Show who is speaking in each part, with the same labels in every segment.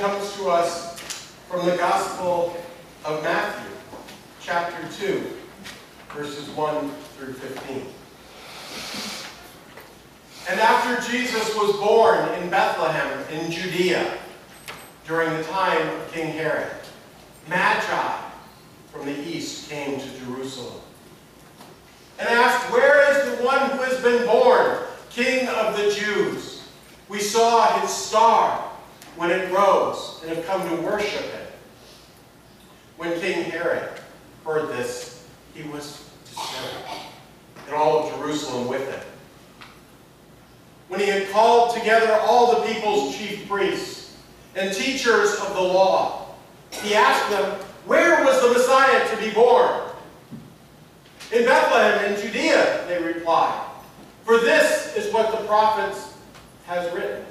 Speaker 1: comes to us from the Gospel of Matthew, chapter 2, verses 1 through 15. And after Jesus was born in Bethlehem in Judea, during the time of King Herod, Magi from the east came to Jerusalem and asked, "Where is the one who has been born, King of the Jews? We saw his star when it rose and have come to worship it." When King Herod heard this, he was disturbed, and all of Jerusalem with him. When he had called together all the people's chief priests and teachers of the law, he asked them, "Where was the Messiah to be born?" "In Bethlehem in Judea," they replied, "for this is what the prophets has written.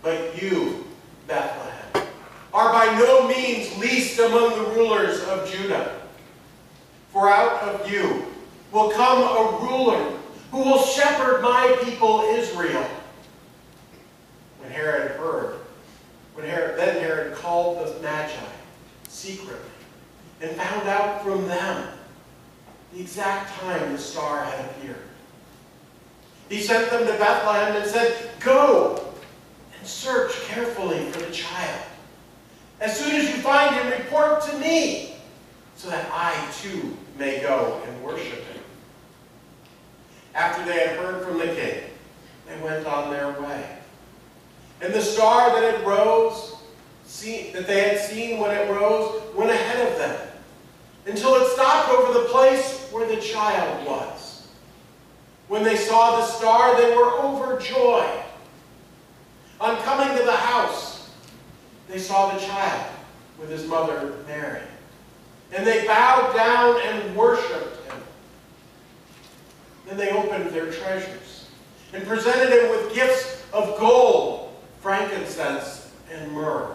Speaker 1: But you, Bethlehem, are by no means least among the rulers of Judah. For out of you will come a ruler who will shepherd my people Israel." Then Herod called the Magi secretly and found out from them the exact time the star had appeared. He sent them to Bethlehem and said, "Go and search carefully for the child. As soon as you find him, report to me, so that I too may go and worship him." After they had heard from the king, they went on their way. And the star that they had seen when it rose went ahead of them, until it stopped over the place where the child was. When they saw the star, they were overjoyed. On coming to the house, they saw the child with his mother Mary, and they bowed down and worshipped him. Then they opened their treasures and presented him with gifts of gold, frankincense, and myrrh.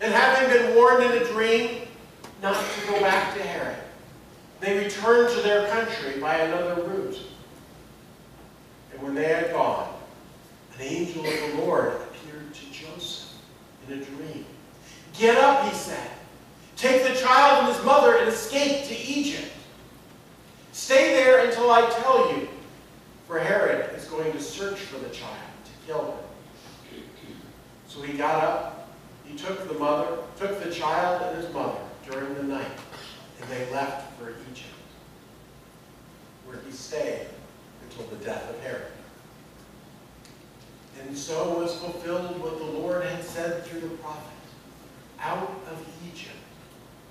Speaker 1: And having been warned in a dream not to go back to Herod, they returned to their country by another route. And when they had gone, an angel of the Lord appeared to Joseph in a dream. "Get up," he said. "Take the child and his mother and escape to Egypt. Stay there until I tell you, for Herod is going to search for the child to kill him." So he got up, he took the child and his mother during the night, and they left for Egypt, where he stayed until the death of Herod. And so was fulfilled what the Lord had said through the prophet, "Out of Egypt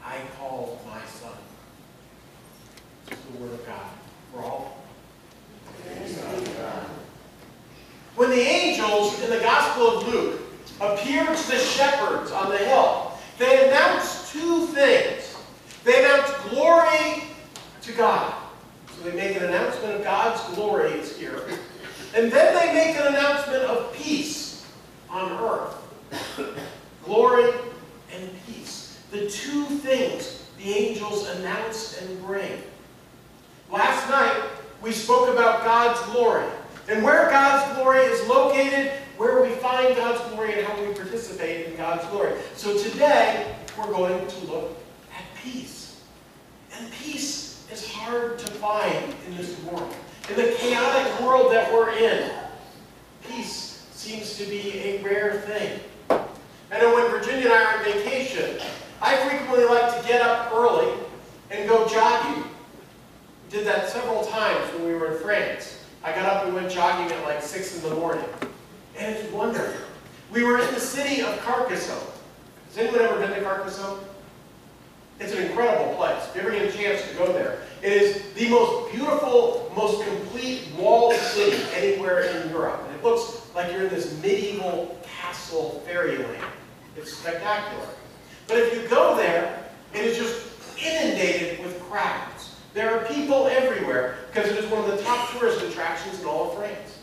Speaker 1: I called my son." This is the word of God for all. When the angels in the Gospel of Luke appeared to the shepherds on the hill, they announced two things. They announced glory to God. So they make an announcement of God's glory is here. And then they make an announcement of peace on earth. Glory and peace. The two things the angels announced and bring. Last night, we spoke about God's glory. And where God's glory is located, where we find God's glory and how we participate in God's glory. So today, we're going to look at peace. And peace is hard to find in this world. In the chaotic world that we're in, peace seems to be a rare thing. I know when Virginia and I are on vacation, I frequently like to get up early and go jogging. We did that several times when we were in France. I got up and went jogging at like 6 in the morning. And it's wonderful. We were in the city of Carcassonne. Has anyone ever been to Carcassonne? It's an incredible place. If you ever get a chance to go there, it is the most beautiful, most complete walled city anywhere in Europe. And it looks like you're in this medieval castle fairyland. It's spectacular. But if you go there, it is just inundated with crowds. There are people everywhere because it is one of the top tourist attractions in all of France.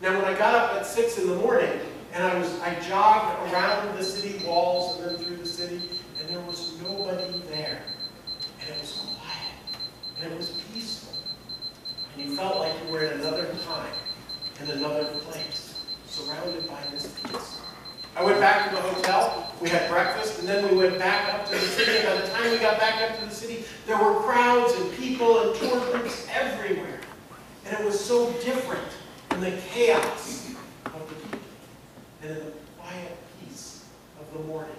Speaker 1: Now, when I got up at 6 in the morning and I jogged around the city walls and then through the city, and there was nobody there. And it was quiet. And it was peaceful. And you felt like you were in another time, in another place, surrounded by this peace. I went back to the hotel, we had breakfast, and then we went back up to the city. And by the time we got back up to the city, there were crowds and people and tour groups everywhere. And it was so different in the chaos of the people and in the quiet peace of the morning.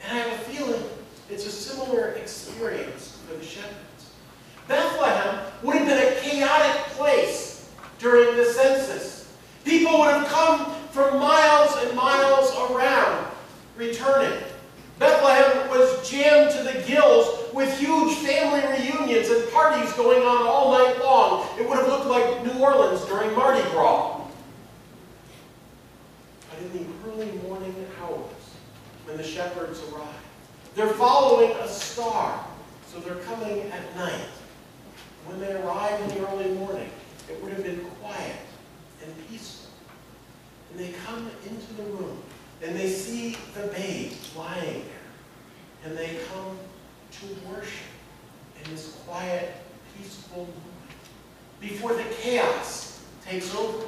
Speaker 1: And I have a feeling it's a similar experience for the shepherds. Bethlehem would have been a chaotic place during the census. People would have come from miles and miles around, returning. Bethlehem was jammed to the gills with huge family reunions and parties going on all night long. It would have looked like New Orleans during Mardi Gras. But in the early morning hours, when the shepherds arrive, they're following a star, so they're coming at night. When they arrive in the early morning, it would have been quiet and peaceful. And they come into the room, and they see the babe lying there. And they come to worship in this quiet, peaceful moment before the chaos takes over.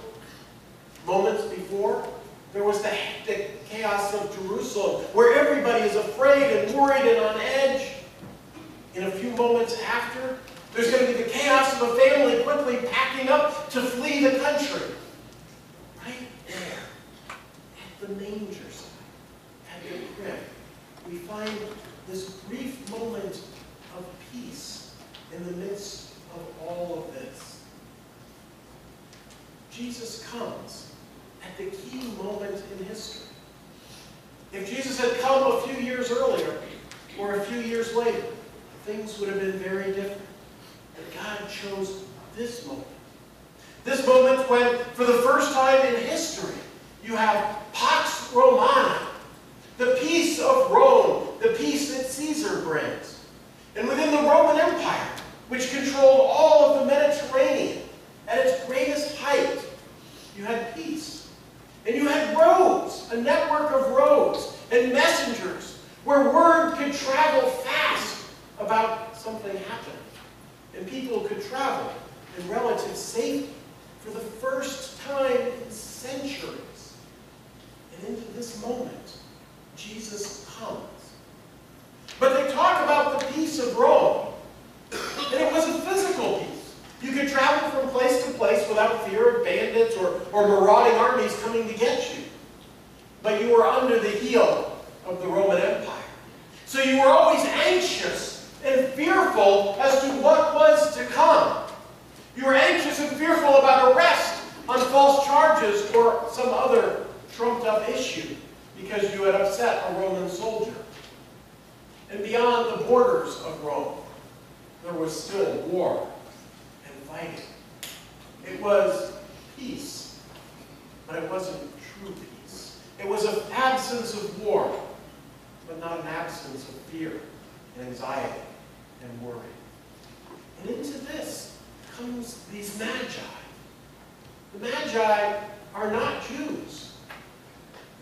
Speaker 1: Moments before, there was the hectic chaos of Jerusalem, where everybody is afraid and worried and on edge. In a few moments after, there's going to be the chaos of a family quickly packing up to flee the country. Right there, at the manger side, at the crib, we find this brief moment of peace in the midst of all of this. Jesus comes at the key moment in history. If Jesus had come a few years earlier or a few years later, things would have been very different. But God chose this moment. This moment when, for the first time in history, you have Pax Romana, the peace of Rome, the peace that Caesar brings. And within the Roman Empire, which controlled all of the Mediterranean, at its greatest height, you had peace. And you had roads, a network of roads and messengers, where word could travel fast about something happening. And people could travel in relative safety for the first time in centuries. And into this moment, Jesus comes. But they talk about the peace of Rome, and it was a physical peace. You could travel from place to place without fear of bandits or marauding armies coming to get you. But you were under the heel of the Roman Empire. So you were always anxious and fearful as to what was to come. You were anxious and fearful about arrest on false charges or some other trumped-up issue because you had upset a Roman soldier. And beyond the borders of Rome, there was still war and fighting. It was peace, but it wasn't true peace. It was an absence of war, but not an absence of fear and anxiety and worry. And into this comes these magi. The magi are not Jews.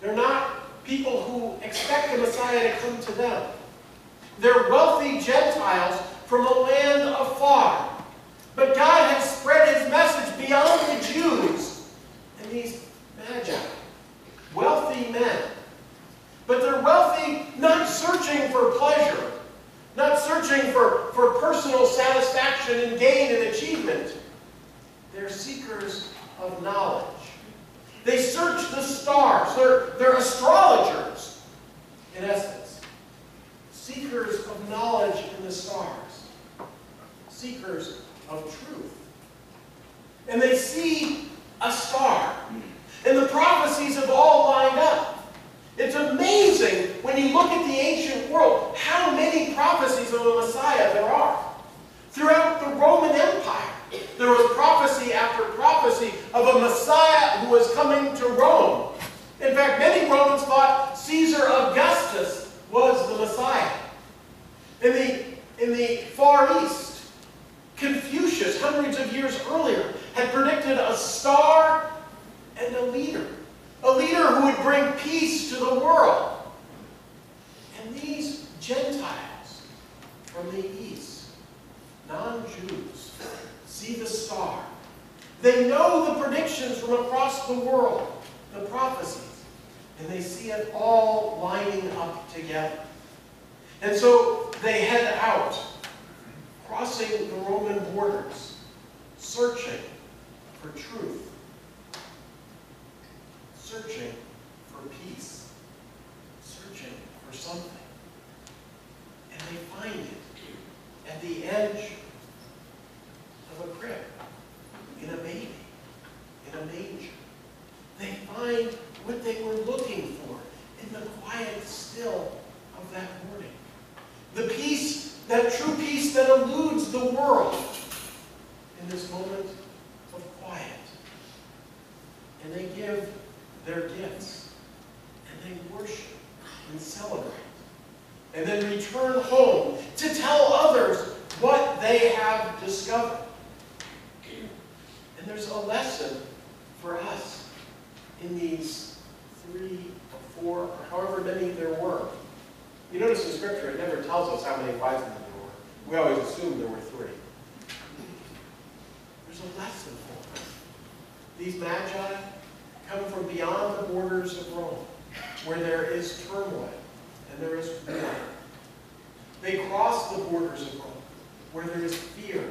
Speaker 1: They're not people who expect the Messiah to come to them. They're wealthy Gentiles from a land afar. But God has spread his message beyond the Jews. And these magi, wealthy men. But they're wealthy not searching for pleasure, not searching for personal satisfaction and gain and achievement. They're seekers of knowledge. They search the stars. They're astrologers, in essence. Seekers of knowledge in the stars. Seekers of truth. And they see a star. And the prophecies have all lined up. It's amazing when you look at the ancient world how many prophecies of the Messiah there are. Throughout the Roman Empire, there was prophecy after prophecy of a Messiah who was coming to Rome. In fact, many Romans thought Caesar Augustus was the Messiah. In the Far East, Confucius, hundreds of years earlier, had predicted a star and a leader who would bring peace to the world. And these Gentiles from the East, non-Jews, see the star. They know the predictions from across the world, the prophecies. And they see it all lining up together. And so they head out, crossing the Roman borders, searching for truth, searching for peace, searching for something. And they find it at the edge of a crib, in a baby, in a manger. They find what they were looking for in the quiet still of that morning. The peace, that true peace that eludes the world in this moment of quiet. And they give their gifts, and they worship and celebrate, and then return home to tell others what they have discovered. And there's a lesson for us in these 3 or 4, or however many there were. You notice in Scripture, it never tells us how many wise men there were. We always assume there were 3. There's a lesson for us. These magi come from beyond the borders of Rome, where there is turmoil and there is war. They cross the borders of Rome, where there is fear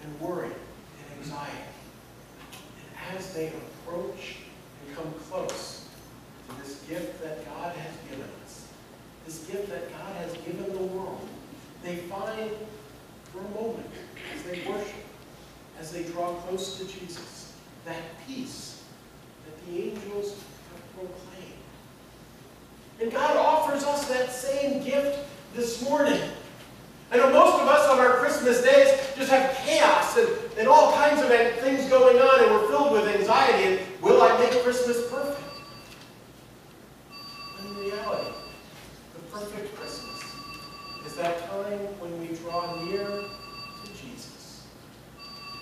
Speaker 1: and worry and anxiety. And as they approach and come close to this gift that God has given us, this gift that God has given the world, they find for a moment, as they worship, as they draw close to Jesus, that peace that the angels have proclaimed. And God offers us that same gift this morning. I know most of us on our Christmas days just have chaos and all kinds of things going on, and we're filled with anxiety. And will I make Christmas perfect? In reality, the perfect Christmas is that time when we draw near to Jesus,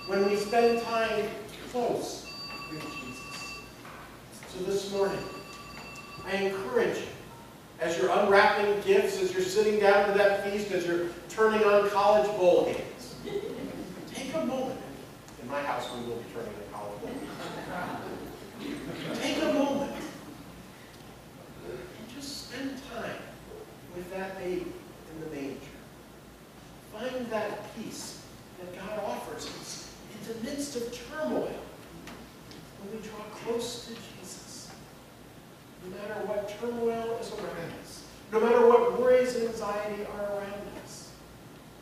Speaker 1: when we spend time close with Jesus. So this morning, I encourage you, as you're unwrapping gifts, as you're sitting down to that feast, as you're turning on college bowl games, take a moment. In my house, we will be turning on college bowl games. Take a moment and just spend time with that baby in the manger. Find that peace that God offers us in the midst of turmoil when we draw close to Jesus. No matter what turmoil is around us, no matter what worries and anxiety are around us,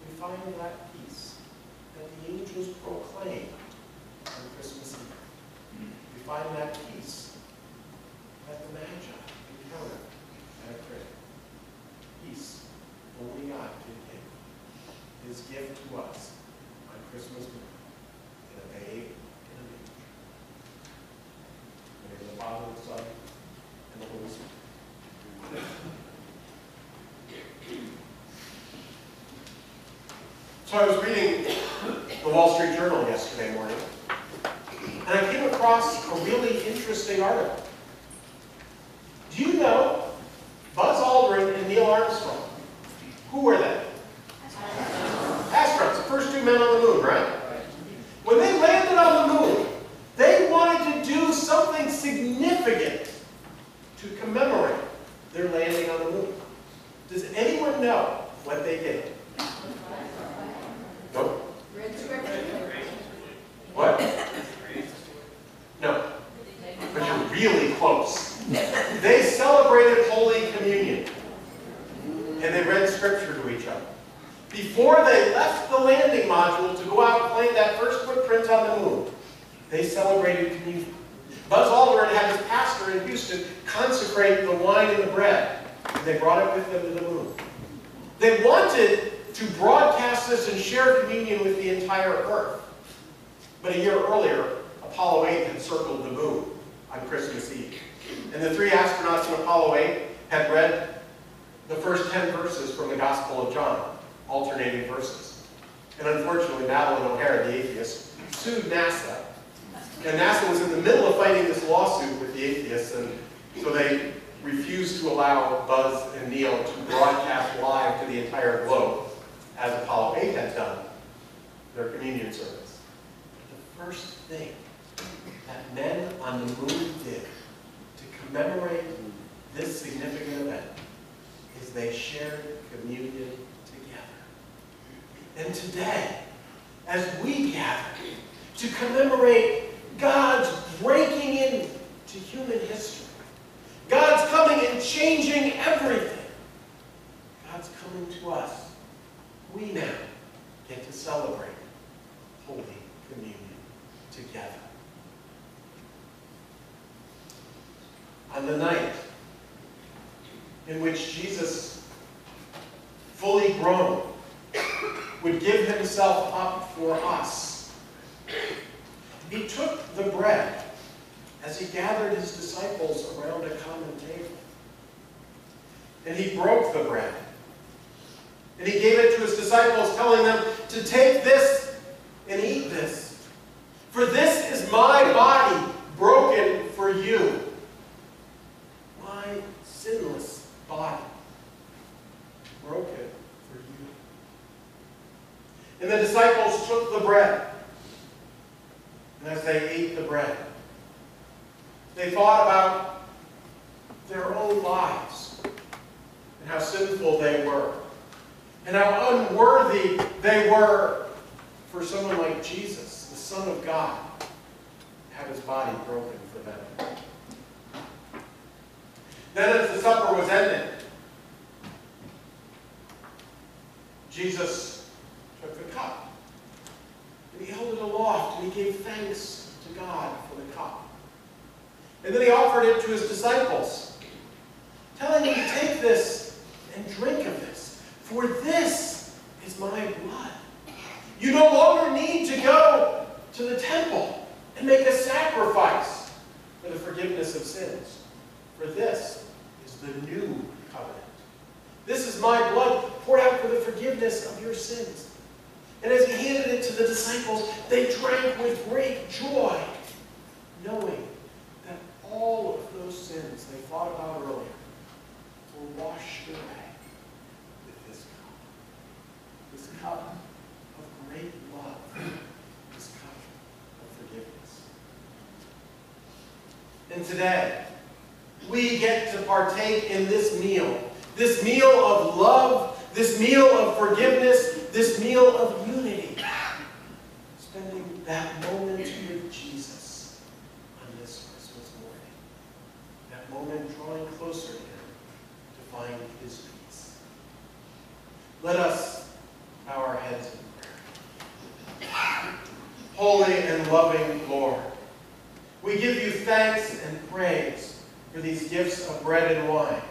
Speaker 1: we find that peace that the angels proclaim on Christmas Eve. We find that peace that the Magi encountered at a crib. Peace only God can give. His gift to us on Christmas morning in a babe in a manger. In the name of the Father, the Son, and the Holy Spirit. So I was reading the Wall Street Journal yesterday morning, and I came across a really interesting article. Do you know Buzz Aldrin and Neil Armstrong? Who were they? Astronauts, the first 2 men on the moon, right? When they landed on the moon, they wanted to do something significant to commemorate their landing on the moon. Does anyone know what they did? Nope. What? No. But you're really close. They celebrated Holy Communion. And they read Scripture to each other. Before they left the landing module to go out and plant that first footprint on the moon, they celebrated communion. Buzz Aldrin had his pastor in Houston consecrate the wine and the bread. And they brought it with them to the moon. They wanted to broadcast this and share communion with the entire Earth. But a year earlier, Apollo 8 had circled the moon on Christmas Eve. And the 3 astronauts in Apollo 8 had read the first 10 verses from the Gospel of John, alternating verses. And unfortunately, Madeline O'Hara, the atheist, sued NASA. And NASA was in the middle of fighting this lawsuit with the atheists, and so they refused to allow Buzz and Neil to broadcast live to the entire globe, as Apollo 8 had done, their communion service. The first thing that men on the moon did to commemorate this significant event is they shared communion together. And today, as we gather to commemorate God's breaking into human history, God's coming and changing everything, God's coming to us, we now get to celebrate Holy Communion together. On the night in which Jesus, fully grown, would give himself up for us, he took the bread as he gathered his disciples around a common table. And he broke the bread. And he gave it to his disciples, telling them to take this and eat this. For this is my body broken for you. My sinless body broken for you. And the disciples took the bread. And as they ate the bread, they thought about their own lives and how sinful they were and how unworthy they were for someone like Jesus, the Son of God, to have his body broken for them. Then as the supper was ended, Jesus took the cup and he held it aloft and he gave thanks to God for the cup. And then he offered it to his disciples, telling them to take this and drink of this, for this is my blood. You no longer need to go to the temple and make a sacrifice for the forgiveness of sins, for this is the new covenant. This is my blood poured out for the forgiveness of your sins. And as he handed it to the disciples, they drank with great joy, knowing that all of those sins they thought about earlier were washed away with this cup of great love, this cup of forgiveness. And today, we get to partake in this meal of love, this meal of forgiveness, this meal of unity, spending that moment with Jesus on this Christmas morning, that moment drawing closer to him to find his peace. Let us bow our heads in prayer. Holy and loving Lord, we give you thanks and praise for these gifts of bread and wine.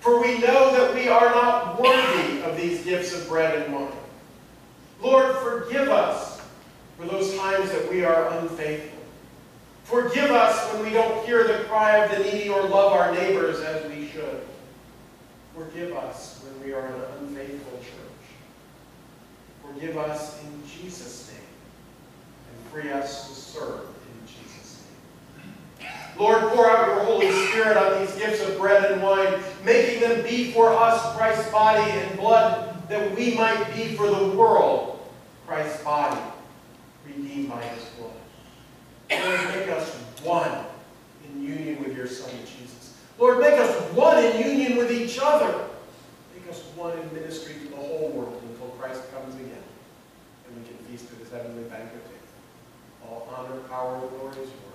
Speaker 1: For we know that we are not worthy of these gifts of bread and wine. Lord, forgive us for those times that we are unfaithful. Forgive us when we don't hear the cry of the needy or love our neighbors as we should. Forgive us when we are an unfaithful church. Forgive us in Jesus' name, and free us to serve in Jesus' name. Lord, pour out your Holy Spirit on these gifts of bread and wine, making them be for us Christ's body and blood, that we might be for the world Christ's body, redeemed by his blood. Lord, make us one in union with your Son, Jesus. Lord, make us one in union with each other. Make us one in ministry to the whole world until Christ comes again, and we can feast at his heavenly banquet table. All honor, power, and glory is yours.